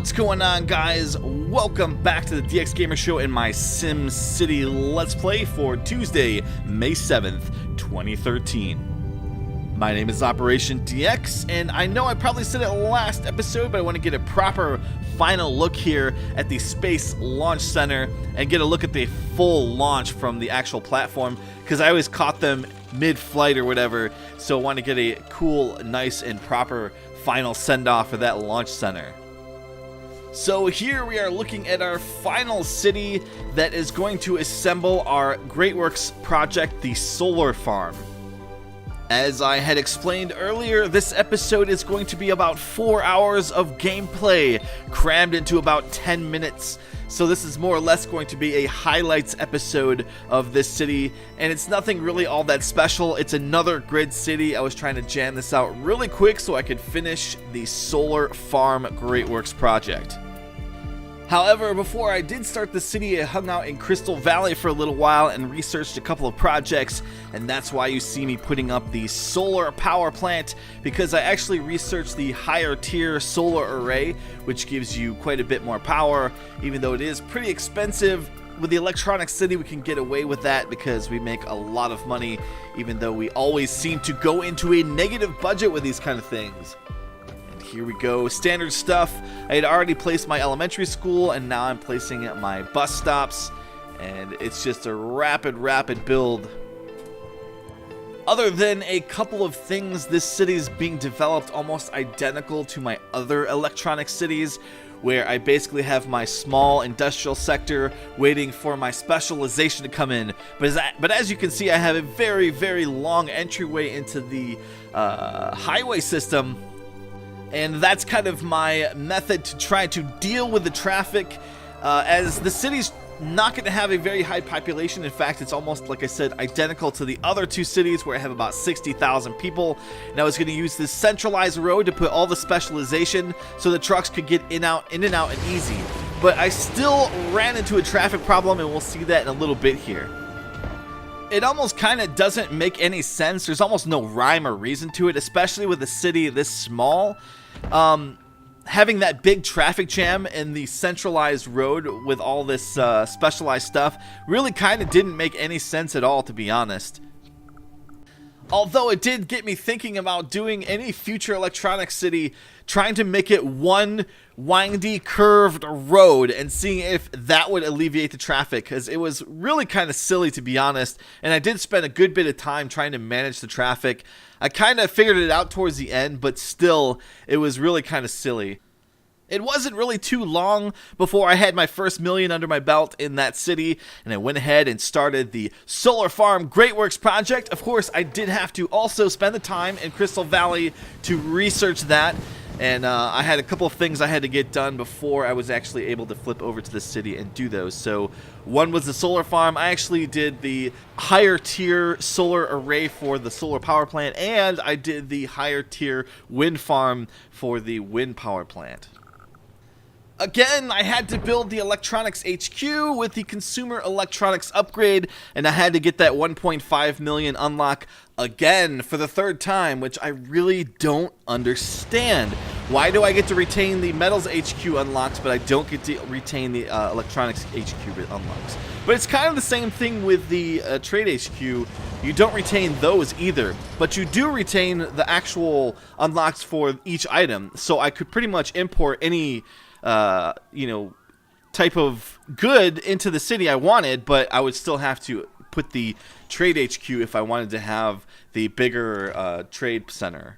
What's going on, guys? Welcome back to the DX Gamer Show and my SimCity Let's Play for Tuesday, May 7th, 2013. My name is OperationDx, and I know I probably said it last episode, but I want to get a proper final look here at the Space Launch Center and get a look at the full launch from the actual platform, because I always caught them mid-flight or whatever, so I want to get a cool, nice, and proper final send-off for that launch center. So here we are looking at our final city that is going to assemble our Greatworks project, the solar farm. As I had explained earlier, this episode is going to be about 4 hours of gameplay crammed into about 10 minutes. So this is more or less going to be a highlights episode of this city, and it's nothing really all that special. It's another grid city. I was trying to jam this out really quick so I could finish the solar farm Greatworks project. However, before I did start the city, I hung out in Crystal Valley for a little while and researched a couple of projects, and that's why you see me putting up the solar power plant, because I actually researched the higher tier solar array, which gives you quite a bit more power, even though it is pretty expensive. With the electronic city, we can get away with that because we make a lot of money, even though we always seem to go into a negative budget with these kind of things. Here we go, standard stuff. I had already placed my elementary school, and now I'm placing my bus stops, and it's just a rapid build. Other than a couple of things, this city is being developed almost identical to my other electronic cities, where I basically have my small industrial sector waiting for my specialization to come in. But as you can see, I have a very long entryway into the highway system. And that's kind of my method to try to deal with the traffic, as the city's not going to have a very high population. In fact, it's almost, like I said, identical to the other two cities where I have about 60,000 people. And I was going to use this centralized road to put all the specialization so the trucks could get in and out and easy. But I still ran into a traffic problem, and we'll see that in a little bit here. It almost kind of doesn't make any sense. There's almost no rhyme or reason to it, especially with a city this small. Having that big traffic jam in the centralized road with all this specialized stuff really kind of didn't make any sense at all, to be honest. Although it did get me thinking about doing any future electronic city, trying to make it one windy, curved road and seeing if that would alleviate the traffic, because it was really kind of silly, to be honest, and I did spend a good bit of time trying to manage the traffic. I kind of figured it out towards the end, but still, it was really kind of silly. It wasn't really too long before I had my first million under my belt in that city, and I went ahead and started the Solar Farm Greatworks project. Of course, I did have to also spend the time in Crystal Valley to research that, and I had a couple of things I had to get done before I was actually able to flip over to the city and do those. So one was the solar farm. I actually did the higher tier solar array for the solar power plant, and I did the higher tier wind farm for the wind power plant. Again, I had to build the electronics HQ with the consumer electronics upgrade, and I had to get that 1.5 million unlock again for the third time, which I really don't understand. Why do I get to retain the metals HQ unlocks, but I don't get to retain the electronics HQ unlocks? But it's kind of the same thing with the trade HQ. You don't retain those either, but you do retain the actual unlocks for each item. So I could pretty much import any type of good into the city I wanted, but I would still have to put the trade HQ if I wanted to have the bigger trade center.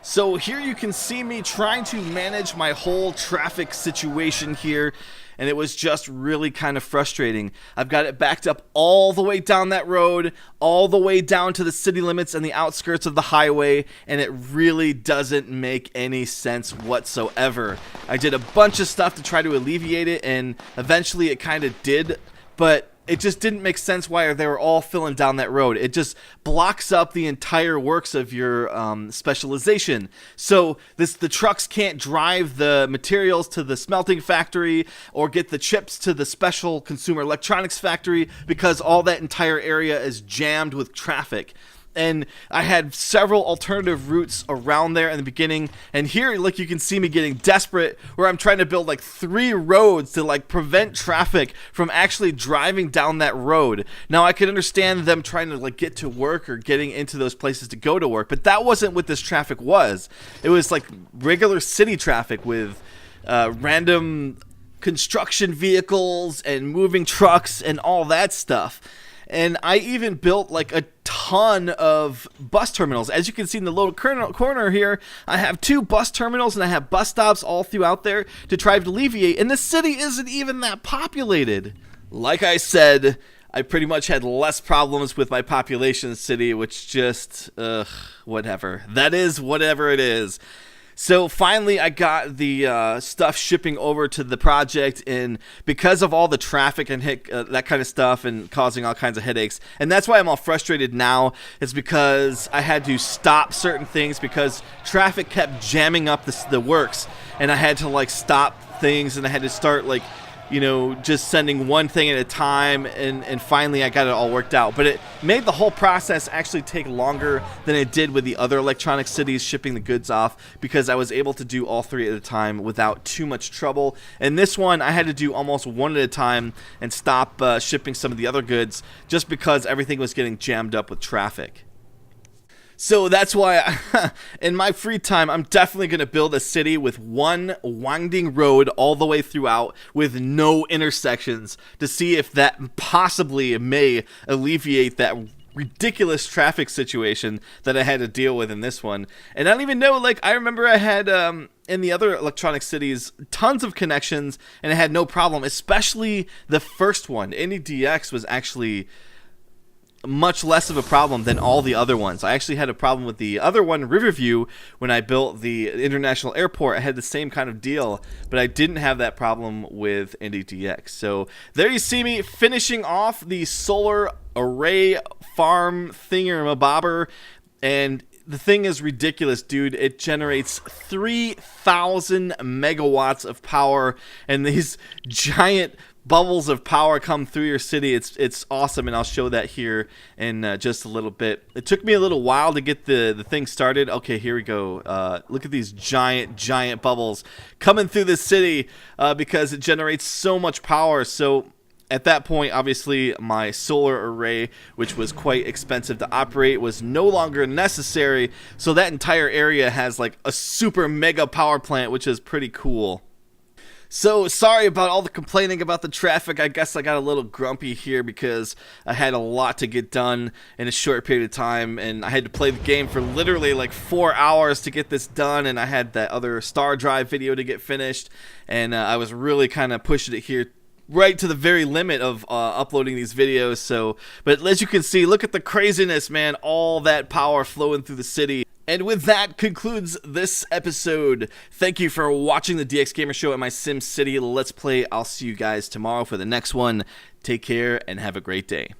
So here you can see me trying to manage my whole traffic situation here, and it was just really kind of frustrating. I've got it backed up all the way down that road, all the way down to the city limits and the outskirts of the highway, and it really doesn't make any sense whatsoever. I did a bunch of stuff to try to alleviate it, and eventually it kind of did, but it just didn't make sense why they were all filling down that road. It just blocks up the entire works of your specialization. So the trucks can't drive the materials to the smelting factory or get the chips to the special consumer electronics factory because all that entire area is jammed with traffic. and I had several alternative routes around there in the beginning, and here, like, you can see me getting desperate where I'm trying to build like 3 roads to like prevent traffic from actually driving down that road. Now I could understand them trying to like get to work or getting into those places to go to work, but that wasn't what this traffic was. It was like regular city traffic with random construction vehicles and moving trucks and all that stuff. And I even built like a ton of bus terminals. As you can see in the lower corner here, I have 2 bus terminals and I have bus stops all throughout there to try to alleviate. And the city isn't even that populated. Like I said, I pretty much had less problems with my population city, which just, whatever. That is whatever it is. So finally, I got the stuff shipping over to the project, and because of all the traffic and that kind of stuff and causing all kinds of headaches, and that's why I'm all frustrated now, is because I had to stop certain things because traffic kept jamming up the works, and I had to like stop things, and I had to start like, you know, just sending one thing at a time, and finally I got it all worked out. But it made the whole process actually take longer than it did with the other electronic cities shipping the goods off, because I was able to do all 3 at a time without too much trouble. And this one, I had to do almost 1 at a time and stop shipping some of the other goods just because everything was getting jammed up with traffic. So that's why in my free time, I'm definitely going to build a city with 1 winding road all the way throughout with no intersections to see if that possibly may alleviate that ridiculous traffic situation that I had to deal with in this one. And I don't even know, like, I remember I had in the other electronic cities tons of connections and I had no problem, especially the first one. NEDX was actually much less of a problem than all the other ones. I actually had a problem with the other one, Riverview, when I built the international airport. I had the same kind of deal, but I didn't have that problem with NDDX. So there you see me finishing off the solar array farm thingamabobber, and the thing is ridiculous, dude. It generates 3,000 megawatts of power, and these giant bubbles of power come through your city. It's awesome, and I'll show that here in just a little bit. It took me a little while to get the thing started. Okay, here we go. Look at these giant bubbles coming through this city because it generates so much power. So at that point, obviously, my solar array, which was quite expensive to operate, was no longer necessary. So that entire area has like a super mega power plant, which is pretty cool. So, sorry about all the complaining about the traffic. I guess I got a little grumpy here because I had a lot to get done in a short period of time, and I had to play the game for literally like 4 hours to get this done, and I had that other Star Drive video to get finished, and I was really kind of pushing it here right to the very limit of uploading these videos. So, but as you can see, look at the craziness, man. All that power flowing through the city. And with that concludes this episode. Thank you for watching the DX Gamer Show at my SimCity Let's Play. I'll see you guys tomorrow for the next one. Take care and have a great day.